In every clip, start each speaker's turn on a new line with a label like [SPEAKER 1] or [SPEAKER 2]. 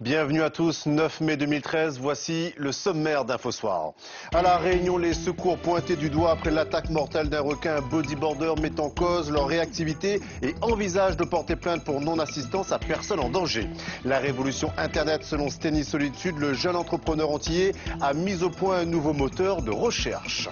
[SPEAKER 1] Bienvenue à tous, 9 mai 2013, voici le sommaire d'Infosoir. À La Réunion, les secours pointés du doigt après l'attaque mortelle d'un requin. Un bodyboarder met en cause leur réactivité et envisage de porter plainte pour non-assistance à personne en danger. La révolution Internet, selon Steny Solitude, le jeune entrepreneur antillais a mis au point un nouveau moteur de recherche.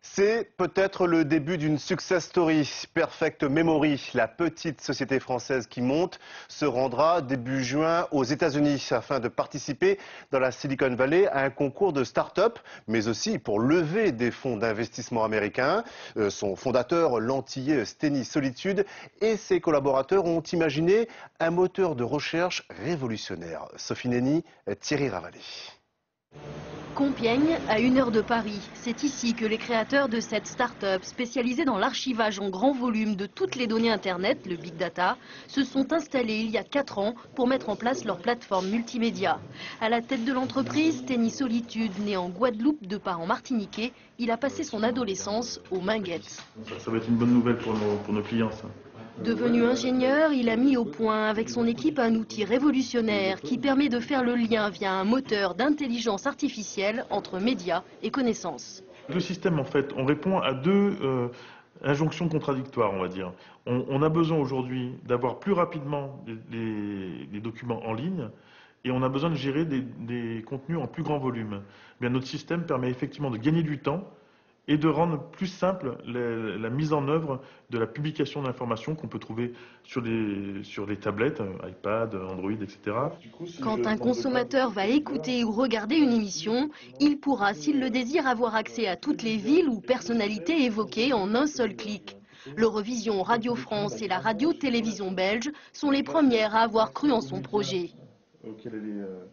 [SPEAKER 1] C'est peut-être le début d'une success story. Perfect Memory, la petite société française qui monte, se rendra début juin aux États-Unis afin de participer dans la Silicon Valley à un concours de start-up, mais aussi pour lever des fonds d'investissement américains. Son fondateur, l'antillais Steny Solitude, et ses collaborateurs ont imaginé un moteur de recherche révolutionnaire. Sophie Néni, Thierry Ravallet.
[SPEAKER 2] Compiègne, à 1 heure de Paris. C'est ici que les créateurs de cette start-up, spécialisée dans l'archivage en grand volume de toutes les données Internet, le Big Data, se sont installés il y a 4 ans pour mettre en place leur plateforme multimédia. À la tête de l'entreprise, Steny Solitude, né en Guadeloupe de parents martiniquais, il a passé son adolescence aux Minguettes.
[SPEAKER 3] Ça va être une bonne nouvelle pour nos clients, ça.
[SPEAKER 2] Devenu ingénieur, il a mis au point avec son équipe un outil révolutionnaire qui permet de faire le lien via un moteur d'intelligence artificielle entre médias et connaissances.
[SPEAKER 3] Le système, en fait, on répond à deux injonctions contradictoires, on va dire. On a besoin aujourd'hui d'avoir plus rapidement les documents en ligne et on a besoin de gérer des contenus en plus grand volume. Bien, notre système permet effectivement de gagner du temps et de rendre plus simple la mise en œuvre de la publication d'informations qu'on peut trouver sur les tablettes, iPad, Android, etc.
[SPEAKER 2] Quand un consommateur va écouter ou regarder une émission, il pourra, s'il le désire, avoir accès à toutes les villes ou personnalités évoquées en un seul clic. L'Eurovision Radio France et la radio-télévision belge sont les premières à avoir cru en son projet.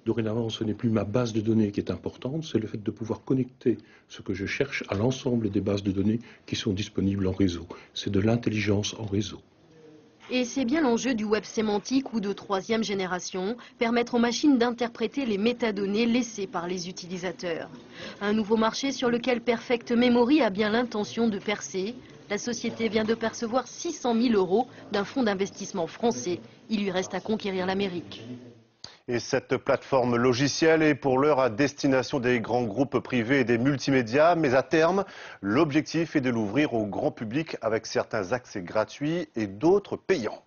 [SPEAKER 4] Dorénavant, ce n'est plus ma base de données qui est importante, c'est le fait de pouvoir connecter ce que je cherche à l'ensemble des bases de données qui sont disponibles en réseau. C'est de l'intelligence en réseau.
[SPEAKER 2] Et c'est bien l'enjeu du web sémantique ou de 3e génération, permettre aux machines d'interpréter les métadonnées laissées par les utilisateurs. Un nouveau marché sur lequel Perfect Memory a bien l'intention de percer. La société vient de percevoir 600 000 € d'un fonds d'investissement français. Il lui reste à conquérir l'Amérique.
[SPEAKER 1] Et cette plateforme logicielle est pour l'heure à destination des grands groupes privés et des multimédias, mais à terme, l'objectif est de l'ouvrir au grand public avec certains accès gratuits et d'autres payants.